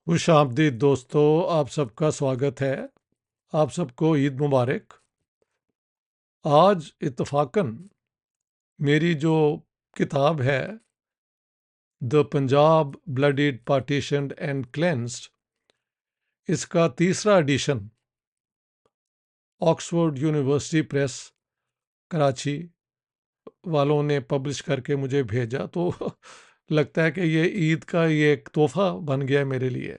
खुश आमदीद दोस्तों, आप सबका स्वागत है। आप सबको ईद मुबारक। आज इत्तफाकन मेरी जो किताब है the Punjab bloodied partitioned and cleansed, इसका तीसरा edition Oxford University Press Karachi वालों ने पब्लिश करके मुझे भेजा। तो लगता है कि ये ईद का ये एक तोहफा बन गया मेरे लिए।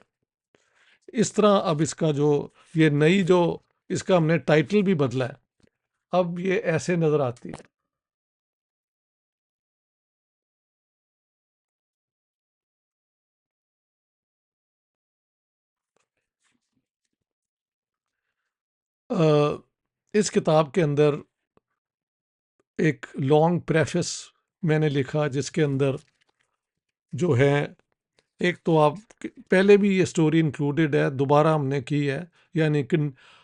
इस तरह अब इसका जो ये नई जो इसका हमने टाइटल भी बदला है। अब ये ऐसे नज़र आती है। इस किताब के अंदर एक लॉन्ग प्रेफेस मैंने लिखा, जिसके अंदर जो है, एक तो आप पहले भी ये स्टोरी इंक्लूडेड है, दोबारा हमने की है। यानी कि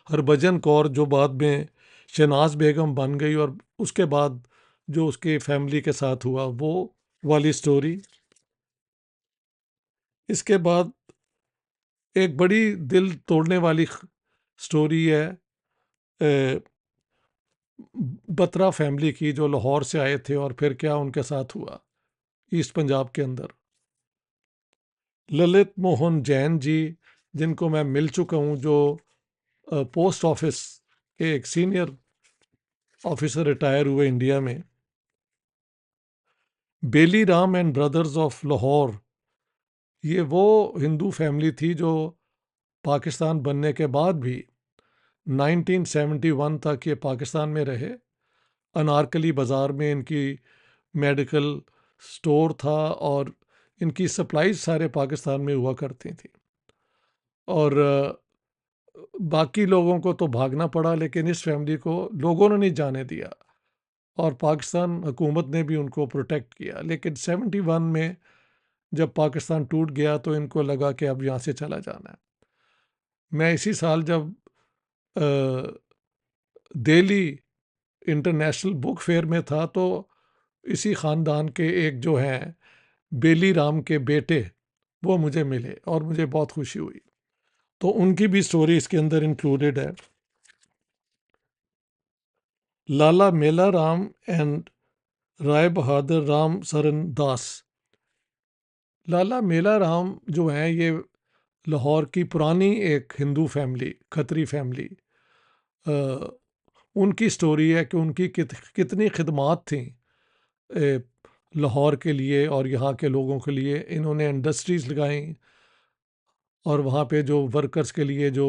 हरभजन कौर जो बाद में शहनाज बेगम बन गई, और उसके बाद जो उसके फैमिली के साथ हुआ, वो वाली स्टोरी। इसके बाद एक बड़ी दिल तोड़ने वाली स्टोरी है बत्रा फैमिली की, जो लाहौर से आए थे और फिर क्या उनके साथ हुआ ईस्ट पंजाब के अंदर। ललित मोहन जैन जी, जिनको मैं मिल चुका हूँ, जो पोस्ट ऑफिस के एक सीनियर ऑफिसर रिटायर हुए इंडिया में। Beli Ram and brothers of Lahore, ये वो हिंदू फैमिली थी जो पाकिस्तान बनने के बाद भी 1971 तक ये पाकिस्तान में रहे। अनारकली बाज़ार में इनकी मेडिकल स्टोर था, और इनकी सप्लाईज सारे पाकिस्तान में हुआ करती थी। और बाकी लोगों को तो भागना पड़ा, लेकिन इस फैमिली को लोगों ने नहीं जाने दिया, और पाकिस्तान हुकूमत ने भी उनको प्रोटेक्ट किया। लेकिन 71 में जब पाकिस्तान टूट गया, तो इनको लगा कि अब यहाँ से चला जाना है। मैं इसी साल जब दिल्ली इंटरनेशनल बुक फेयर में था, तो इसी ख़ानदान के एक जो हैं बेली राम के बेटे, वो मुझे मिले और मुझे बहुत खुशी हुई। तो उनकी भी स्टोरी इसके अंदर इंक्लूडेड है। लाला मेला राम एंड राय बहादुर राम सरन दास। लाला मेला राम जो हैं, ये लाहौर की पुरानी एक हिंदू फैमिली, खत्री फैमिली। उनकी स्टोरी है कि उनकी कितनी खिदमात थी लाहौर के लिए और यहाँ के लोगों के लिए। इन्होंने इंडस्ट्रीज़ लगाई, और वहाँ पे जो वर्कर्स के लिए जो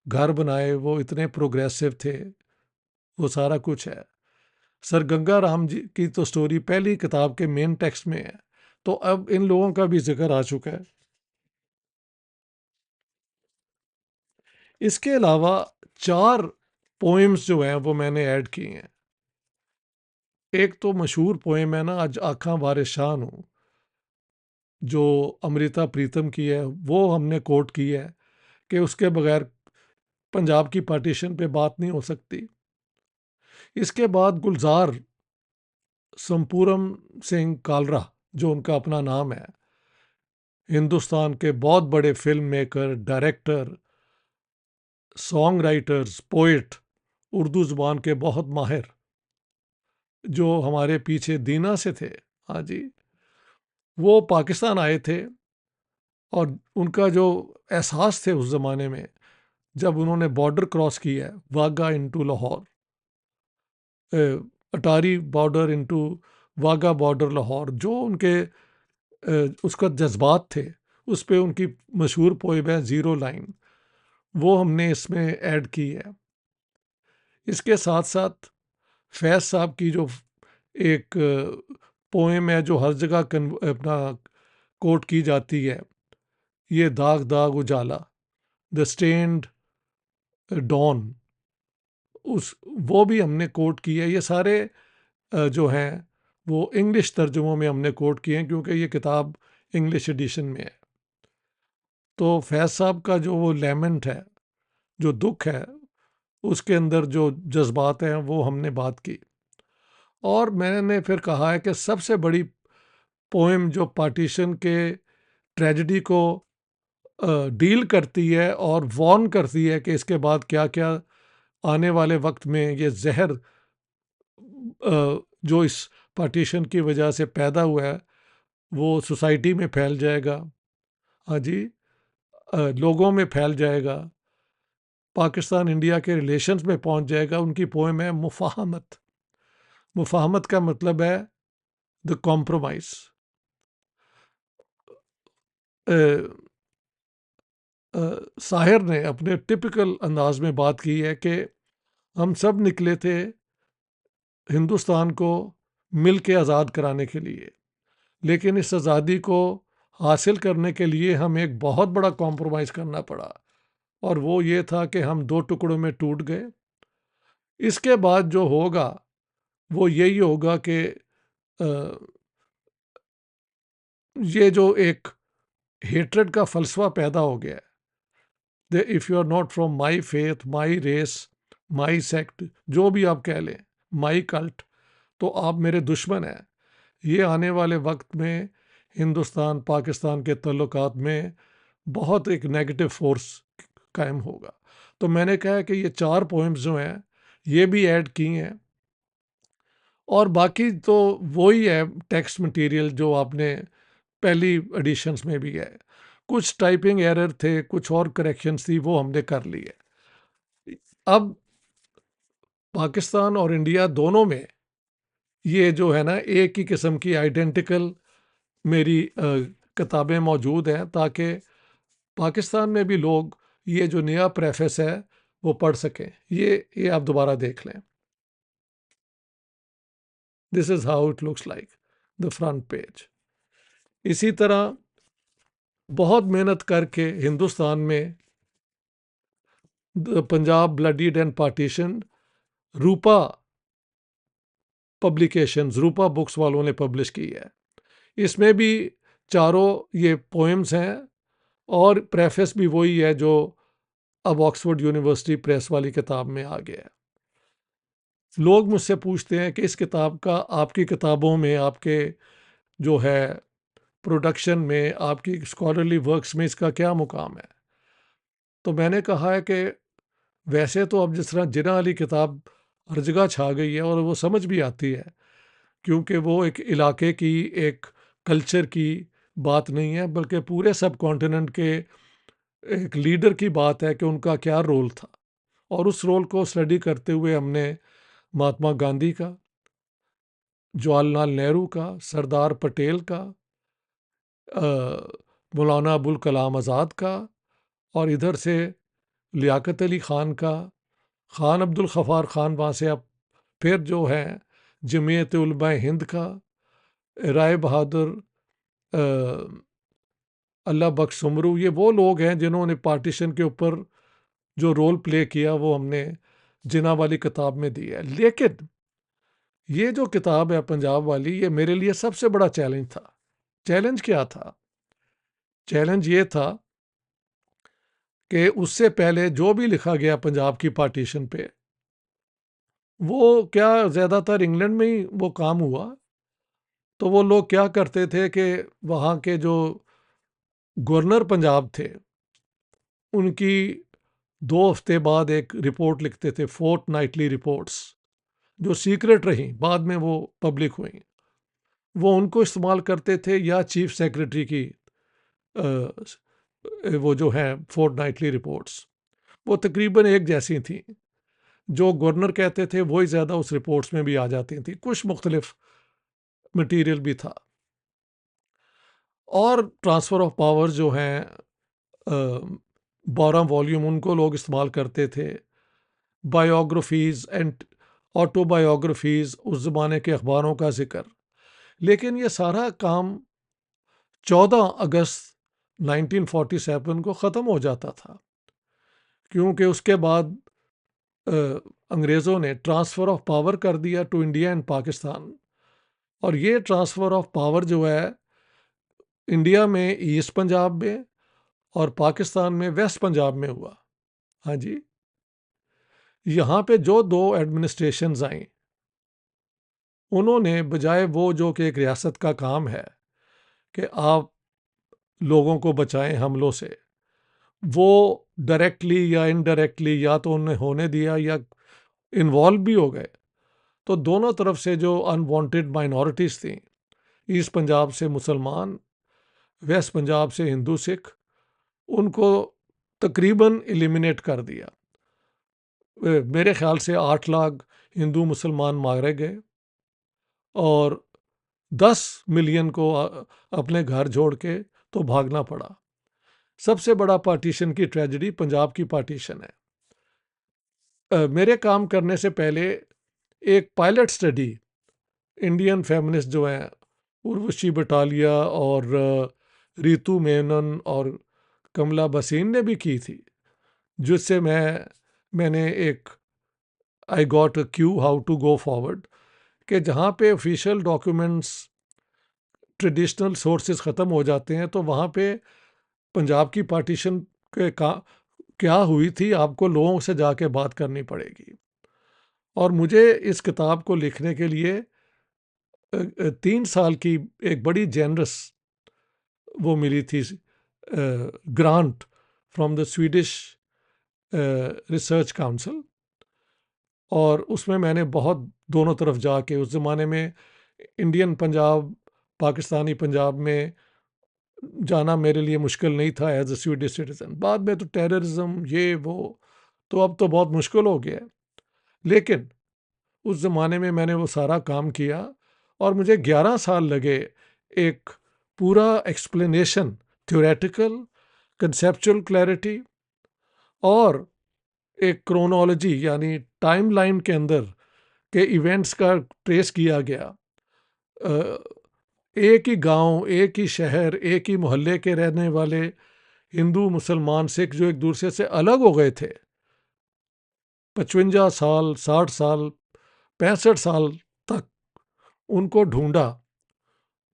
घर बनाए, वो इतने प्रोग्रेसिव थे। वो सारा कुछ है। सर गंगा राम जी की तो स्टोरी पहली किताब के मेन टेक्स्ट में है, तो अब इन लोगों का भी जिक्र आ चुका है। इसके अलावा 4 पोएम्स जो हैं वो मैंने ऐड किए हैं। एक तो मशहूर पोएम है ना, अज आखा वारिस शाह नू, जो अमृता प्रीतम की है, वो हमने कोट की है कि उसके बगैर पंजाब की पार्टीशन पे बात नहीं हो सकती। इसके बाद गुलजार संपूरम सिंह कालरा, जो उनका अपना नाम है, हिंदुस्तान के बहुत बड़े film maker, director, song writers, poet, Urdu ज़ुबान के बहुत माहिर, जो हमारे पीछे दीना से थे। हाँ जी, वो पाकिस्तान आए थे, और उनका जो एहसास थे उस ज़माने में, जब उन्होंने बॉर्डर क्रॉस किया है, Wagah into Lahore, Attari border into Wagah border Lahore, जो उनके उसका जज्बात थे, उस पे उनकी मशहूर पोएम है ज़ीरो लाइन, वो हमने इसमें ऐड की है। इसके साथ साथ फैज़ साहब की जो एक पोएम है, जो हर जगह अपना कोट की जाती है, ये दाग दाग उजाला, द स्टेन्ड डॉन, उस वो भी हमने कोट की है। ये सारे जो हैं वो इंग्लिश तर्जुमों में हमने कोट किए हैं, क्योंकि ये किताब इंग्लिश एडिशन में है। तो फैज़ साहब का जो वो लेमेंट है, जो दुख है, उसके अंदर जो जज्बात हैं, वो हमने बात की। और मैंने फिर कहा है कि सबसे बड़ी पोएम जो पार्टीशन के ट्रेजेडी को डील करती है और वार्न करती है कि इसके बाद क्या-क्या आने वाले वक्त में ये ज़हर जो इस पार्टीशन की वजह से पैदा हुआ है, वो सोसाइटी में फैल जाएगा। हाँ जी, लोगों में फैल जाएगा, पाकिस्तान इंडिया के रिलेशंस में पहुंच जाएगा। उनकी पोएम है मुफ़ाहमत। मुफ़ाहमत का मतलब है द कॉम्प्रोमाइज़। अ साहिर ने अपने टिपिकल अंदाज में बात की है कि हम सब निकले थे हिंदुस्तान को मिल के आज़ाद कराने के लिए, लेकिन इस आज़ादी को हासिल करने के लिए हमें एक बहुत बड़ा कॉम्प्रोमाइज़ करना पड़ा, और वो ये था कि हम दो टुकड़ों में टूट गए। इसके बाद जो होगा वो यही होगा कि ये जो एक हेट्रेड का फलसफा पैदा हो गया है, if you are not from my faith, my race, my sect, जो भी आप कह लें, माई कल्ट, तो आप मेरे दुश्मन हैं। ये आने वाले वक्त में हिंदुस्तान पाकिस्तान के ताल्लुकात में बहुत एक नेगेटिव फोर्स कायम होगा। तो मैंने कहा कि ये 4 पोएम्स जो हैं ये भी ऐड की हैं, और बाकी तो वही है टेक्स्ट मटेरियल जो आपने पहली एडिशंस में भी है। कुछ टाइपिंग एरर थे, कुछ और करेक्शंस थी, वो हमने कर ली है। अब पाकिस्तान और इंडिया दोनों में ये जो है ना एक ही किस्म की आइडेंटिकल मेरी किताबें मौजूद हैं, ताकि पाकिस्तान में भी लोग ये जो नया प्रेफेस है वो पढ़ सकें। ये आप दोबारा देख लें। This is how it looks like the front page. इसी तरह बहुत मेहनत करके हिंदुस्तान में the Punjab bloodied and partition Rupa publications, Rupa books वालों ने पब्लिश की है। इसमें भी चारों ये पोएम्स हैं, और प्रेफेस भी वही है जो अब ऑक्सफोर्ड यूनिवर्सिटी प्रेस वाली किताब में आ गया है। लोग मुझसे पूछते हैं कि इस किताब का आपकी किताबों में, आपके जो है प्रोडक्शन में, आपकी स्कॉलरली वर्क्स में इसका क्या मुकाम है? तो मैंने कहा है कि वैसे तो अब जिस तरह जिन्ना वाली किताब हर जगह छा गई है और वो समझ भी आती है, क्योंकि वो एक इलाके की, एक कल्चर की बात नहीं है, बल्कि पूरे सब कॉन्टिनेंट के एक लीडर की बात है कि उनका क्या रोल था। और उस रोल को स्टडी करते हुए हमने महात्मा गांधी का, जवाहरलाल नेहरू का, सरदार पटेल का, मौलाना अबुल कलाम आज़ाद का, और इधर से लियाकत अली ख़ान का, ख़ान अब्दुल गफ़ार ख़ान, वहाँ से अब फिर जो है जमीयत उलमा हिंद का, राय बहादुर, अल्लाह बख्श सुमरू, ये वो लोग हैं जिन्होंने पार्टीशन के ऊपर जो रोल प्ले किया वो हमने जिन्ना वाली किताब में दी है। लेकिन ये जो किताब है पंजाब वाली, ये मेरे लिए सबसे बड़ा चैलेंज था। चैलेंज क्या था? चैलेंज ये था कि उससे पहले जो भी लिखा गया पंजाब की पार्टीशन पे, वो क्या ज़्यादातर इंग्लैंड में ही वो काम हुआ। तो वो लोग क्या करते थे कि वहाँ के जो गवर्नर पंजाब थे, उनकी 2 हफ्ते बाद एक रिपोर्ट लिखते थे, फोर्टनाइटली रिपोर्ट्स, जो सीक्रेट रहीं, बाद में वो पब्लिक हुई। वो उनको इस्तेमाल करते थे, या चीफ सेक्रेटरी की वो जो है फोर्टनाइटली रिपोर्ट्स, वो तकरीबन एक जैसी थी। जो गवर्नर कहते थे वही ज़्यादा उस रिपोर्ट्स में भी आ जाती थी, कुछ मुख्तलिफ मटीरियल भी था। और ट्रांसफ़र ऑफ पावर जो हैं, 12 वॉल्यूम उनको लोग इस्तेमाल करते थे। बायोग्राफीज़ एंड ऑटोबायोग्राफीज़, उस ज़माने के अखबारों का ज़िक्र। लेकिन ये सारा काम 14 अगस्त 1947 को ख़त्म हो जाता था, क्योंकि उसके बाद अ, अंग्रेज़ों ने ट्रांसफ़र ऑफ पावर कर दिया टू इंडिया एंड पाकिस्तान। और ये ट्रांसफ़र ऑफ पावर जो है इंडिया में ईस्ट पंजाब में और पाकिस्तान में वेस्ट पंजाब में हुआ। हाँ जी, यहाँ पे जो दो एडमिनिस्ट्रेशंस आई, उन्होंने बजाय वो जो कि एक रियासत का काम है कि आप लोगों को बचाएं हमलों से, वो डायरेक्टली या इनडायरेक्टली या तो उन्हें होने दिया या इन्वॉल्व भी हो गए। तो दोनों तरफ से जो अनवांटेड माइनॉरिटीज़ थी, ईस्ट पंजाब से मुसलमान, वेस्ट पंजाब से हिंदू सिख, उनको तकरीबन एलिमिनेट कर दिया। मेरे ख्याल से 8 लाख हिंदू मुसलमान मारे गए और 10 मिलियन को अपने घर छोड़ के तो भागना पड़ा। सबसे बड़ा पार्टीशन की ट्रेजेडी पंजाब की पार्टीशन है। मेरे काम करने से पहले एक पायलट स्टडी इंडियन फेमिनिस्ट जो हैं उर्वशी बटालिया और रितु मेनन और कमला बसीन ने भी की थी, जिससे मैंने एक I got a cue how to go forward, कि जहाँ पे ऑफिशियल डॉक्यूमेंट्स ट्रेडिशनल सोर्सेज ख़त्म हो जाते हैं तो वहाँ पे पंजाब की पार्टीशन के क्या हुई थी आपको लोगों से जाके बात करनी पड़ेगी। और मुझे इस किताब को लिखने के लिए 3 साल की एक बड़ी जेनरस वो मिली थी grant from the Swedish research council, और उसमें मैंने बहुत दोनों तरफ जाके, उस ज़माने में इंडियन पंजाब पाकिस्तानी पंजाब में जाना मेरे लिए मुश्किल नहीं था एज अ स्वीडिश सिटीज़न। बाद में तो टेररिज्म ये वो, तो अब तो बहुत मुश्किल हो गया है। लेकिन उस ज़माने में मैंने वो सारा काम किया और मुझे 11 साल लगे एक पूरा एक्सप्लेनेशन, थ्योरेटिकल, कंसेप्चुअल क्लैरिटी और एक क्रोनोलॉजी यानी टाइमलाइन के अंदर के इवेंट्स का ट्रेस किया गया। एक ही गांव, एक ही शहर, एक ही मोहल्ले के रहने वाले हिंदू मुसलमान सिख जो एक दूसरे से अलग हो गए थे 55 साल, 60 साल, 65 साल तक, उनको ढूंढा।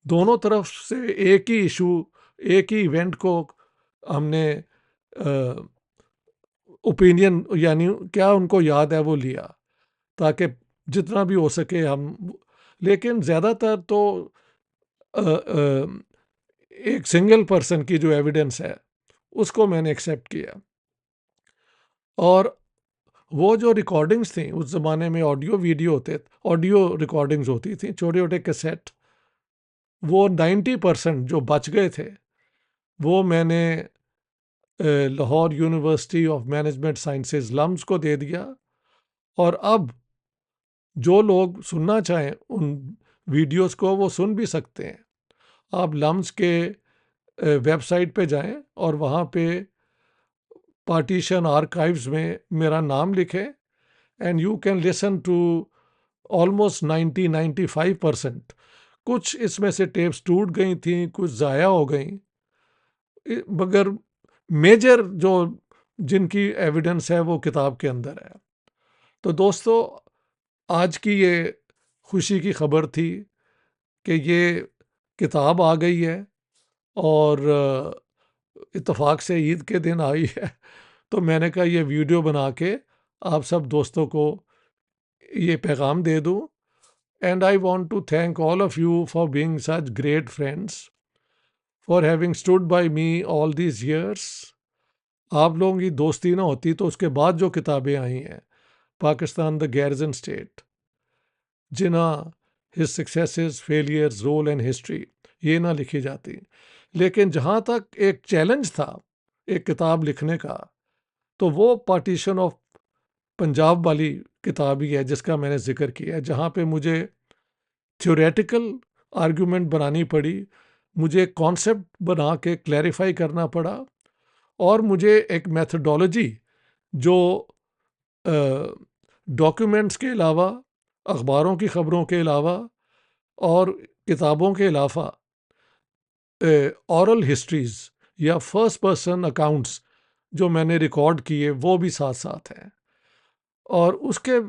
दोनों तरफ से एक ही इशू, एक ही इवेंट को हमने ओपिनियन यानी क्या उनको याद है वो लिया, ताकि जितना भी हो सके हम। लेकिन ज़्यादातर तो अ, अ, एक सिंगल पर्सन की जो एविडेंस है उसको मैंने एक्सेप्ट किया। और वो जो रिकॉर्डिंग्स थी उस ज़माने में, ऑडियो वीडियो होते, ऑडियो रिकॉर्डिंग्स होती थी, छोटे छोटे कैसेट, वो 90% जो बच गए थे वो मैंने Lahore University of Management Sciences LUMS को दे दिया। और अब जो लोग सुनना चाहें उन वीडियोस को वो सुन भी सकते हैं। आप लम्स के वेबसाइट पे जाएं और वहाँ पे पार्टीशन आर्काइव्स में मेरा नाम लिखें and you can listen to almost 90-95%। कुछ इसमें से टेप्स टूट गई थी, कुछ ज़ाया हो गई, मगर मेजर जो जिनकी एविडेंस है वो किताब के अंदर है। तो दोस्तों, आज की ये खुशी की खबर थी कि ये किताब आ गई है और इत्तेफाक से ईद के दिन आई है। तो मैंने कहा ये वीडियो बना के आप सब दोस्तों को ये पैगाम दे दूँ। And I want to thank all of you for being such great friends, for having stood by me all these years. आप लोगों की दोस्ती ना होती तो उसके बाद जो किताबें आई हैं, Pakistan the garrison state, Jinnah, his successes, failures, role and history, ये ना लिखी जाती। लेकिन जहाँ तक एक चैलेंज था एक किताब लिखने का, तो वो पार्टीशन ऑफ पंजाब वाली किताब ही है जिसका मैंने जिक्र किया है, जहाँ पे मुझे थ्योरेटिकल आर्गूमेंट बनानी पड़ी, मुझे कॉन्सेप्ट बना के क्लैरिफाई करना पड़ा, और मुझे एक मेथडोलॉजी जो डॉक्यूमेंट्स के अलावा, अखबारों की ख़बरों के अलावा और किताबों के अलावा ऑरल हिस्ट्रीज़ या फर्स्ट पर्सन अकाउंट्स जो मैंने रिकॉर्ड किए वो भी साथ साथ हैं, और उसके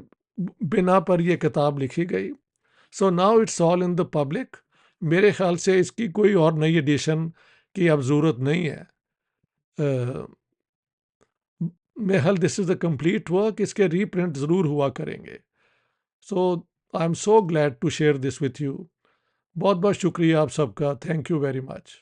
बिना पर यह किताब लिखी गई। So now it's all in the public. मेरे ख्याल से इसकी कोई और नई एडिशन की अब ज़रूरत नहीं है। मेहल this is the complete work, इसके रीप्रिंट ज़रूर हुआ करेंगे। So I am so glad to share this with you. बहुत बहुत शुक्रिया आप सबका। Thank you very much.